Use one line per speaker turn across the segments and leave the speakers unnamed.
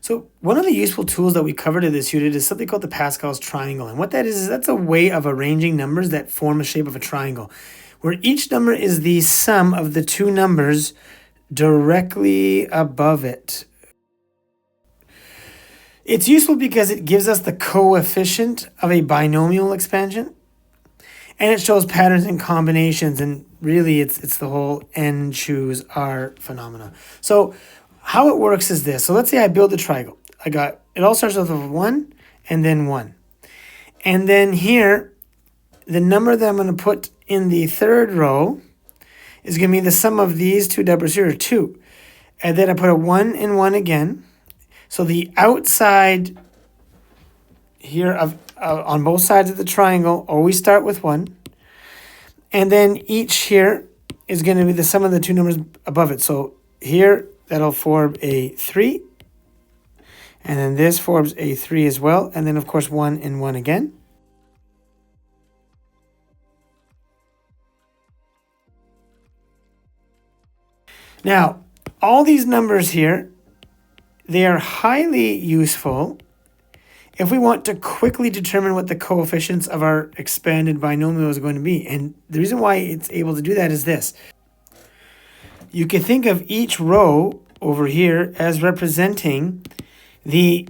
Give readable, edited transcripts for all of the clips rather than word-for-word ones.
So one of the useful tools that we covered in this unit is something called the Pascal's triangle. And what that is that's a way of arranging numbers that form the shape of a triangle, where each number is the sum of the two numbers directly above it. It's useful because it gives us the coefficient of a binomial expansion, and it shows patterns and combinations, and really it's the whole n choose r phenomena. So how it works is this. So let's say I build a triangle. It all starts off with 1 and then 1. And then here, the number that I'm going to put in the third row is going to be the sum of these two numbers here, 2. And then I put a 1 and 1 again. So the outside here on both sides of the triangle always start with 1. And then each here is going to be the sum of the two numbers above it. So here, that'll form a 3. And then this forms a 3 as well. And then, of course, 1 and 1 again. Now, all these numbers here, they are highly useful if we want to quickly determine what the coefficients of our expanded binomial is going to be. And the reason why it's able to do that is this. You can think of each row over here as representing the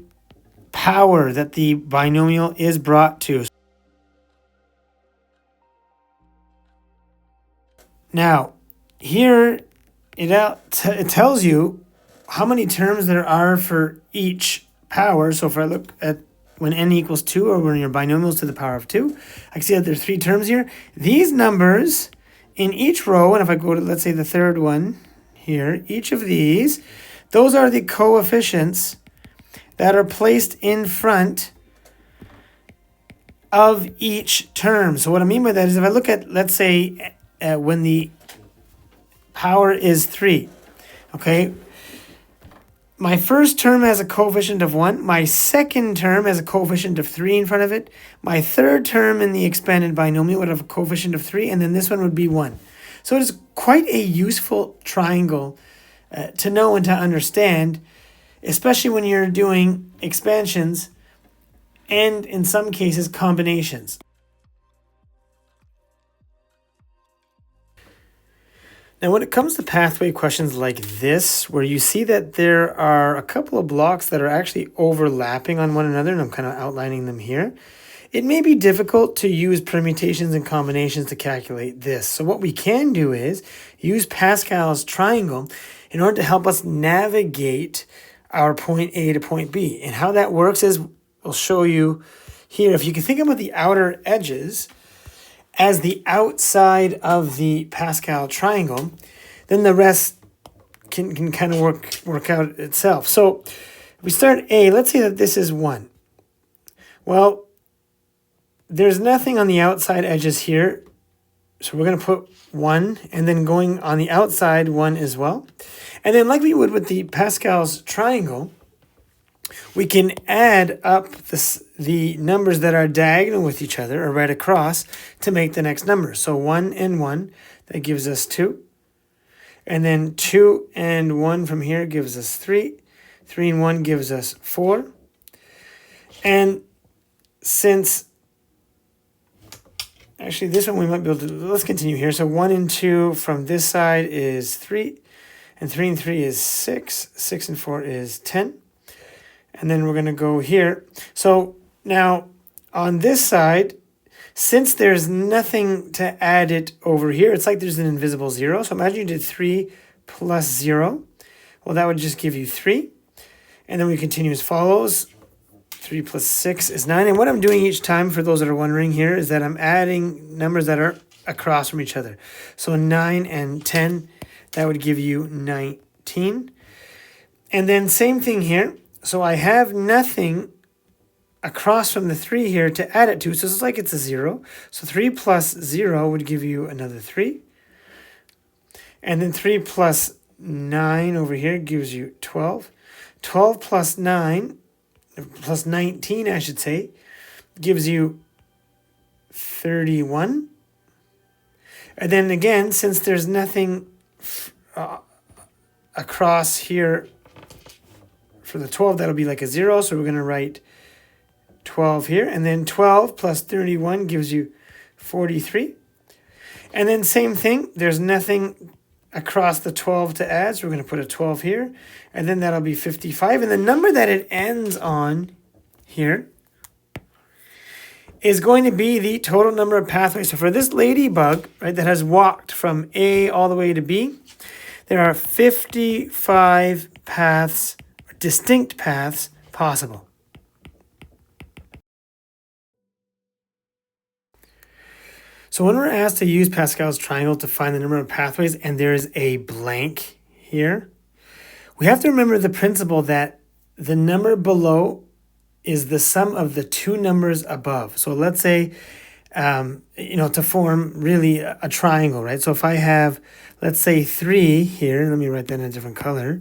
power that the binomial is brought to. Now, here it tells you how many terms there are for each power. So if I look at when n equals 2, or when your binomial is to the power of 2, I can see that there's 3 terms here. These numbers in each row, and if I go to, let's say, the third one here, each of these, those are the coefficients that are placed in front of each term. So what I mean by that is if I look at, let's say, when the power is 3, okay, my first term has a coefficient of 1. My second term has a coefficient of 3 in front of it. My third term in the expanded binomial would have a coefficient of 3, and then this one would be 1. So it is quite a useful triangle to know and to understand, especially when you're doing expansions and, in some cases, combinations. Now, when it comes to pathway questions like this, where you see that there are a couple of blocks that are actually overlapping on one another, and I'm kind of outlining them here, it may be difficult to use permutations and combinations to calculate this. So what we can do is use Pascal's triangle in order to help us navigate our point A to point B. And how that works is, we'll show you here. If you can think about the outer edges as the outside of the Pascal triangle, then the rest can kind of work out itself. So we start A. Let's say that this is 1. Well, there's nothing on the outside edges here, so we're going to put 1, and then going on the outside 1 as well. And then like we would with the Pascal's triangle, we can add up the numbers that are diagonal with each other, or right across, to make the next number. So 1 and 1, that gives us 2. And then 2 and 1 from here gives us 3. 3 and 1 gives us 4. And since, actually this one we might be able to, let's continue here. So 1 and 2 from this side is 3. And 3 and 3 is 6. 6 and 4 is 10. And then we're going to go here. So now on this side, since there's nothing to add it over here, it's like there's an invisible 0. So imagine you did 3 plus 0. Well, that would just give you 3. And then we continue as follows. 3 plus 6 is 9. And what I'm doing each time, for those that are wondering here, is that I'm adding numbers that are across from each other. So 9 and 10, that would give you 19. And then same thing here. So I have nothing across from the 3 here to add it to. So it's like it's a 0. So 3 plus 0 would give you another 3. And then 3 plus 9 over here gives you 12. 12 plus 9, plus 19, I should say, gives you 31. And then again, since there's nothing across here for the 12, that'll be like a 0. So we're going to write 12 here. And then 12 plus 31 gives you 43. And then same thing, there's nothing across the 12 to add, so we're going to put a 12 here. And then that'll be 55. And the number that it ends on here is going to be the total number of pathways. So for this ladybug, right, that has walked from A all the way to B, there are 55 paths, distinct paths possible. So when we're asked to use Pascal's triangle to find the number of pathways and there is a blank here, we have to remember the principle that the number below is the sum of the two numbers above. So let's say, to form really a triangle, right? So if I have, let's say 3 here, let me write that in a different color,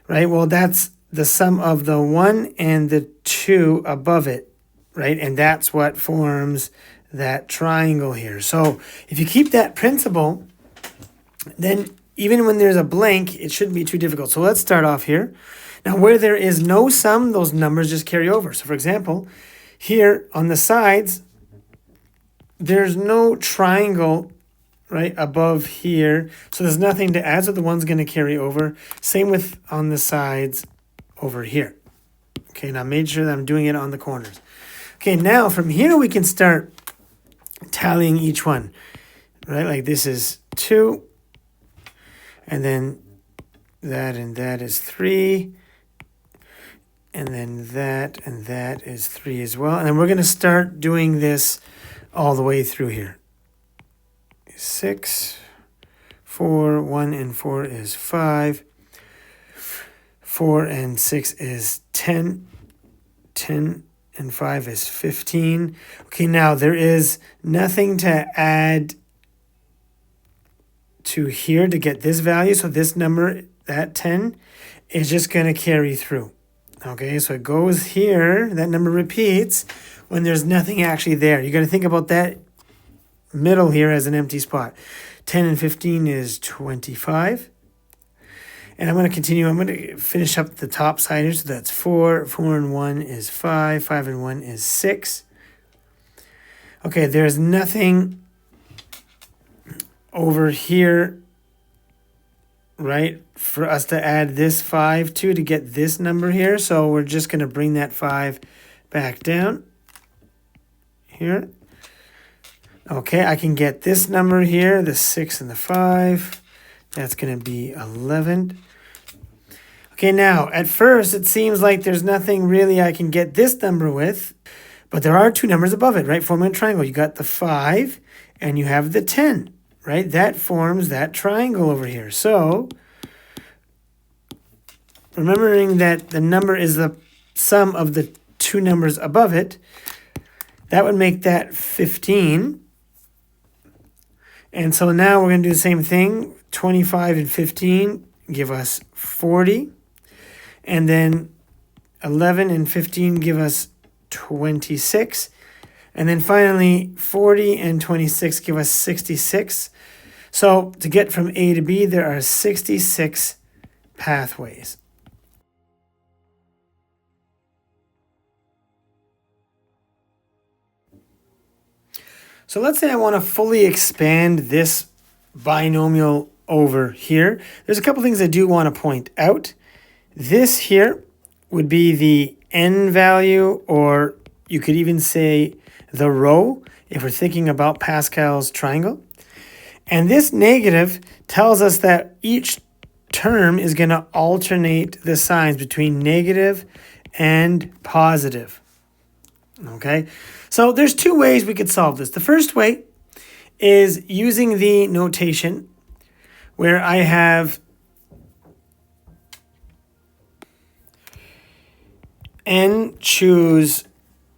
right? Well, that's the sum of the 1 and the 2 above it, right? And that's what forms that triangle here. So if you keep that principle, then even when there's a blank, it shouldn't be too difficult. So let's start off here. Now where there is no sum, those numbers just carry over. So for example, here on the sides, there's no triangle right above here. So there's nothing to add, so the one's going to carry over. Same with on the sides over here. Okay, now make sure that I'm doing it on the corners. Okay, now from here we can start tallying each one, right? Like this is 2, and then that and that is 3, and then that and that is 3 as well. And then we're going to start doing this all the way through here. 6, 4, 1 and 4 is 5, 4 and 6 is 10, 10 and 5 is 15. Okay, now there is nothing to add to here to get this value. So this number, that 10, is just going to carry through. Okay, so it goes here. That number repeats when there's nothing actually there. You got to think about that middle here as an empty spot. 10 and 15 is 25. And I'm going to continue. I'm going to finish up the top side here. So that's 4. 4 and 1 is 5. 5 and 1 is 6. Okay, there's nothing over here, right, for us to add this 5 to get this number here. So we're just going to bring that 5 back down here. Okay, I can get this number here, the 6 and the 5. That's going to be 11. Okay, now, at first, it seems like there's nothing really I can get this number with, but there are two numbers above it, right? Forming a triangle. You got the 5, and you have the 10, right? That forms that triangle over here. So, remembering that the number is the sum of the two numbers above it, that would make that 15. And so now we're going to do the same thing. 25 and 15 give us 40. And then 11 and 15 give us 26. And then finally, 40 and 26 give us 66. So to get from A to B, there are 66 pathways. So let's say I want to fully expand this binomial over here. There's a couple things I do want to point out. This here would be the n value, or you could even say the row, if we're thinking about Pascal's triangle. And this negative tells us that each term is going to alternate the signs between negative and positive. Okay, so there's two ways we could solve this. The first way is using the notation where I have n choose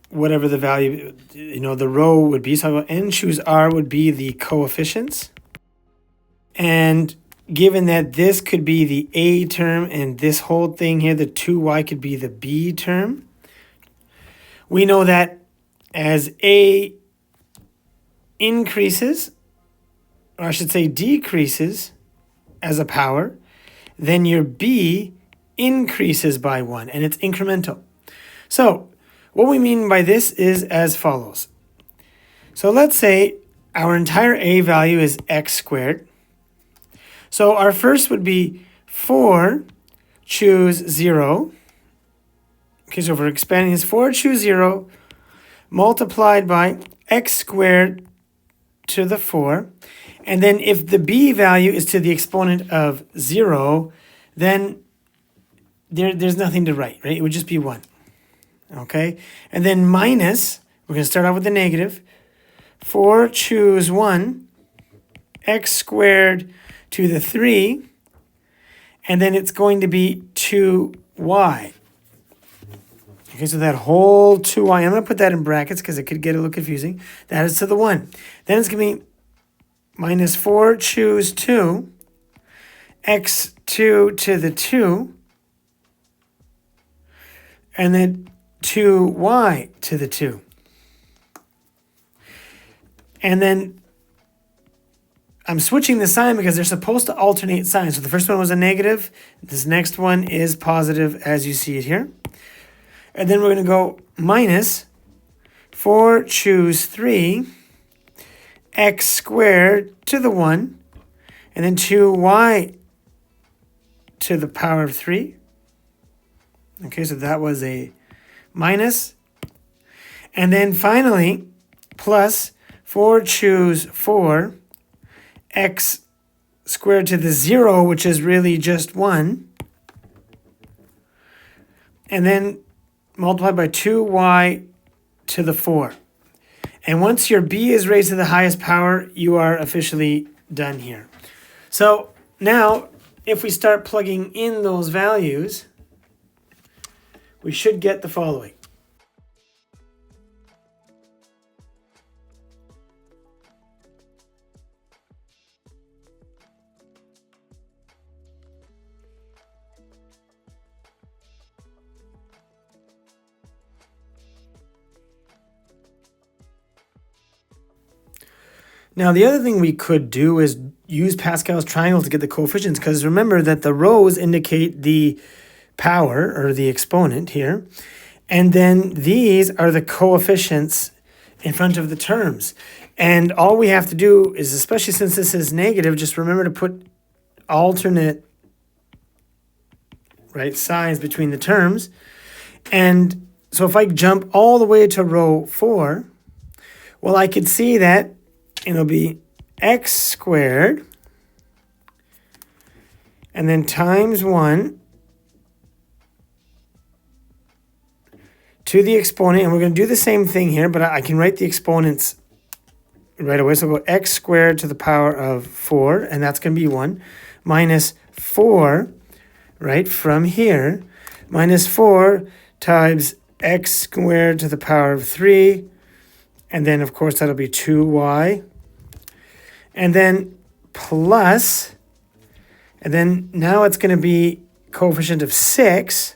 whatever the value, the row would be. So n choose r would be the coefficients. And given that this could be the a term and this whole thing here, the 2y, could be the b term, we know that as a increases, or I should say decreases as a power, then your b increases by 1, and it's incremental. So what we mean by this is as follows. So let's say our entire a value is x squared. So our first would be 4, choose 0. Okay, so if we're expanding this, 4, choose 0, multiplied by x squared to the 4. And then if the b value is to the exponent of 0, then there's nothing to write, right? It would just be 1. Okay? And then minus, we're going to start off with the negative. 4, choose 1, x squared to the 3, and then it's going to be 2y. Okay, so that whole 2y, I'm going to put that in brackets because it could get a little confusing. That is to the 1. Then it's going to be minus 4, choose 2, x2 to the 2, and then 2y to the 2. And then I'm switching the sign because they're supposed to alternate signs. So the first one was a negative. This next one is positive as you see it here. And then we're going to go minus 4, choose 3, x squared to the 1, and then 2y to the power of 3. Okay, so that was a minus. And then finally, plus 4, choose 4, x squared to the 0, which is really just 1. And then multiplied by 2y to the 4. And once your b is raised to the highest power, you are officially done here. So now, if we start plugging in those values, we should get the following. Now, the other thing we could do is use Pascal's triangle to get the coefficients, because remember that the rows indicate the power, or the exponent here, and then these are the coefficients in front of the terms. And all we have to do is, especially since this is negative, just remember to put alternate, right, signs between the terms. And so if I jump all the way to row 4, well, I could see that it'll be x squared, and then times 1 to the exponent. And we're going to do the same thing here, but I can write the exponents right away. So we'll go x squared to the power of 4, and that's going to be 1, minus 4, right, from here, minus 4 times x squared to the power of 3, and then, of course, that'll be 2y. And then plus, and then now it's going to be coefficient of 6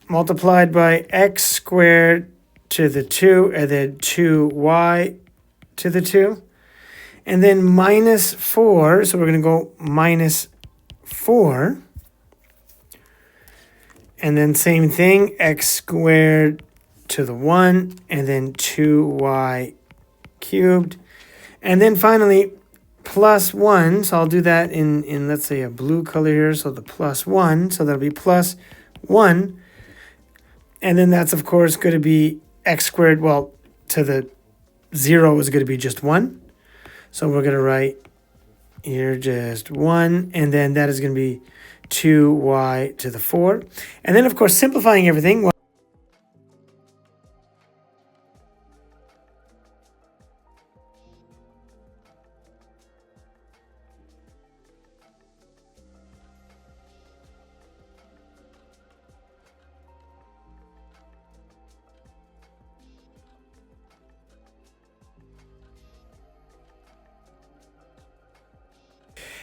multiplied by x squared to the 2, and then 2y to the 2. And then minus 4, so we're going to go minus 4. And then same thing, x squared to the 1, and then 2y cubed. And then finally, plus 1, so I'll do that in let's say, a blue color here, so the plus 1, so that'll be plus 1. And then that's, of course, going to be x squared, well, to the 0 is going to be just 1. So we're going to write here just 1, and then that is going to be 2y to the 4. And then, of course, simplifying everything, well,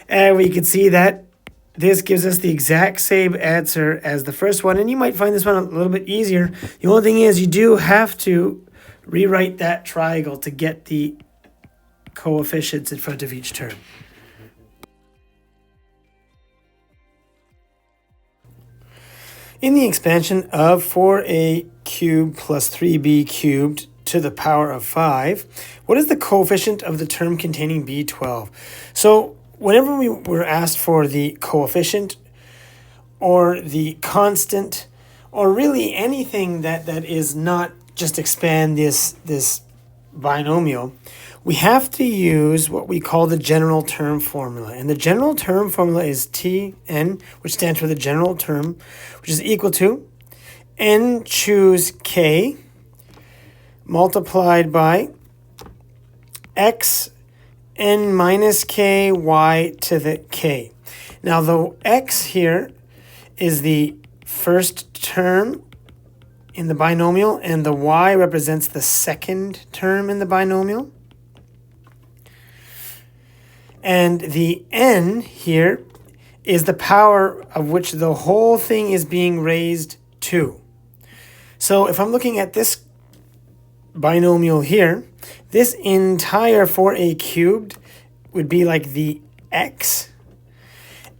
and we can see that this gives us the exact same answer as the first one. And you might find this one a little bit easier. The only thing is you do have to rewrite that triangle to get the coefficients in front of each term. In the expansion of 4a cubed plus 3b cubed to the power of 5, what is the coefficient of the term containing b12? So whenever we were asked for the coefficient or the constant, or really anything that is not just expand this binomial, we have to use what we call the general term formula. And the general term formula is Tn, which stands for the general term, which is equal to n choose k multiplied by x n minus k y to the k. Now the x here is the first term in the binomial, and the y represents the second term in the binomial. And the n here is the power of which the whole thing is being raised to. So if I'm looking at this binomial here, this entire 4a cubed would be like the x,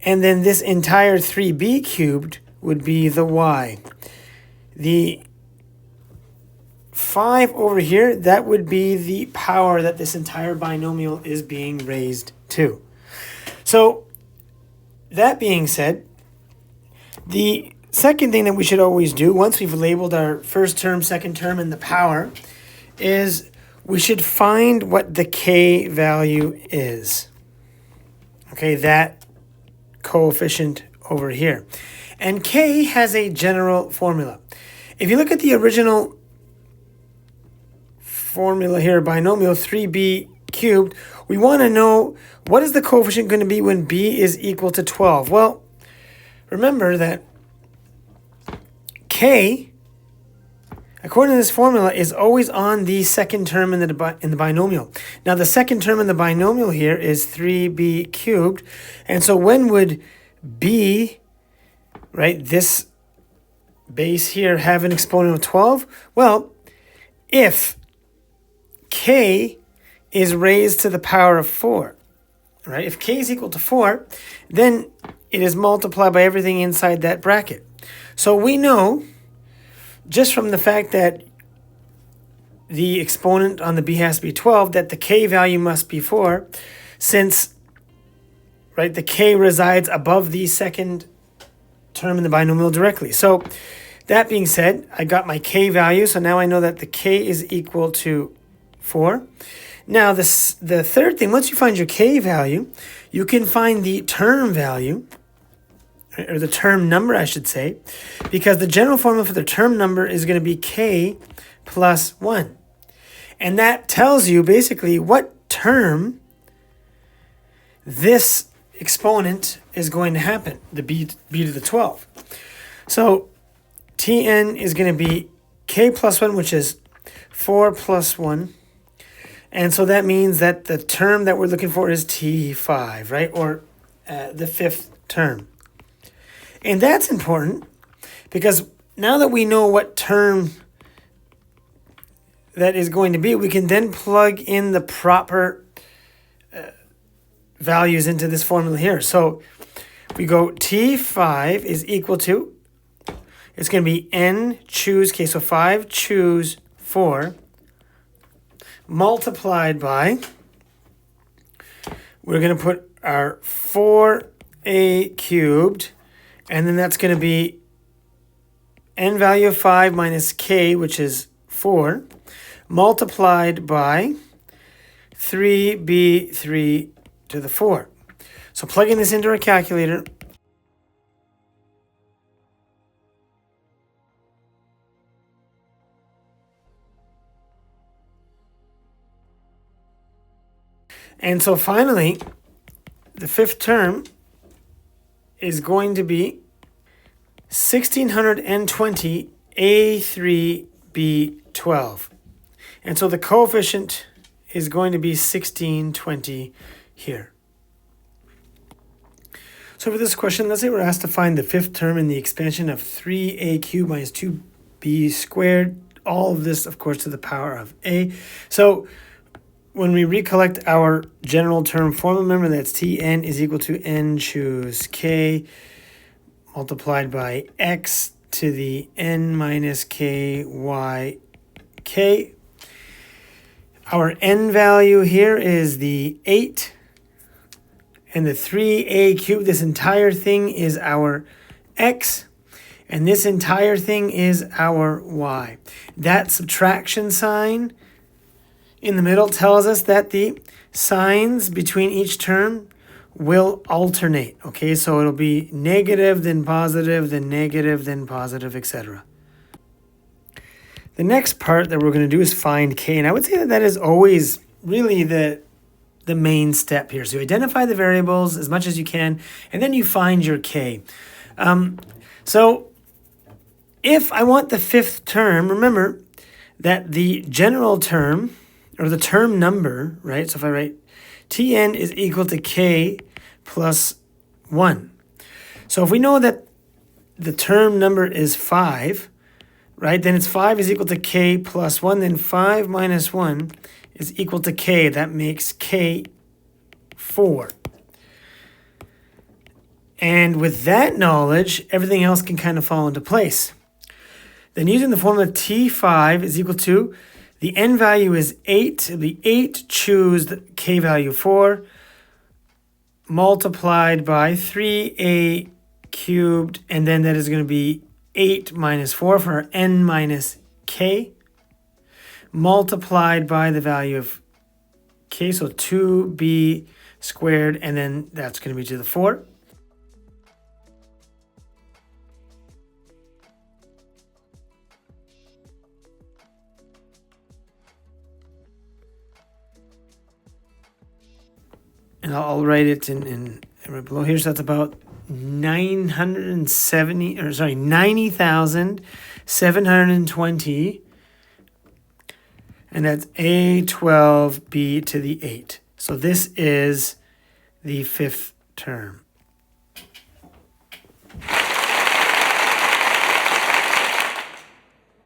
and then this entire 3b cubed would be the y. The 5 over here, that would be the power that this entire binomial is being raised to. So that being said, the second thing that we should always do once we've labeled our first term, second term, and the power is we should find what the k value is. Okay, that coefficient over here. And k has a general formula. If you look at the original formula here, binomial 3b cubed, we want to know what is the coefficient going to be when b is equal to 12. Well, remember that k, according to this formula, is always on the second term in the binomial. Now, the second term in the binomial here is 3b cubed. And so when would b, right, this base here, have an exponent of 12? Well, if k is raised to the power of 4, right? If k is equal to 4, then it is multiplied by everything inside that bracket. So we know, just from the fact that the exponent on the b has to be 12, that the k value must be 4, since, right, the k resides above the second term in the binomial directly. So that being said, I got my k value, so now I know that the k is equal to 4. Now, the third thing, once you find your k value, you can find the term value, or the term number, I should say, because the general formula for the term number is going to be k plus 1. And that tells you basically what term this exponent is going to happen, the b to the 12. So Tn is going to be k plus 1, which is 4 plus 1. And so that means that the term that we're looking for is T5, right? Or the fifth term. And that's important because now that we know what term that is going to be, we can then plug in the proper values into this formula here. So we go T5 is equal to, it's going to be n choose k, so 5 choose 4, multiplied by, we're going to put our 4a cubed, and then that's going to be n value of 5 minus k, which is 4, multiplied by 3b3 to the 4. So plugging this into our calculator, and so finally, the fifth term is going to be 1620 A3B12. And so the coefficient is going to be 1620 here. So for this question, let's say we're asked to find the fifth term in the expansion of 3a cubed minus 2b squared. All of this, of course, to the power of a. So when we recollect our general term formula, remember that's Tn is equal to n choose k multiplied by x to the n minus k y k. Our n value here is the 8 and the 3a cubed. This entire thing is our x, and this entire thing is our y. That subtraction sign in the middle tells us that the signs between each term will alternate. Okay, so it'll be negative, then positive, etc. The next part that we're going to do is find k, and I would say that that is always really the main step here. So you identify the variables as much as you can, and then you find your k. So if I want the fifth term, remember that the general term, or the term number, right? So if I write Tn is equal to k plus 1. So if we know that the term number is 5, right, then it's 5 is equal to k plus 1, then 5 minus 1 is equal to k. That makes k 4. And with that knowledge, everything else can kind of fall into place. Then using the formula T5 is equal to, the n value is 8. It'll be 8, choose the k value 4, multiplied by 3a cubed, and then that is going to be 8 minus 4 for our n minus k, multiplied by the value of k, so 2b squared, and then that's going to be to the 4. And I'll write it in right below here. So that's about 90,720. And that's A12B to the 8. So this is the fifth term.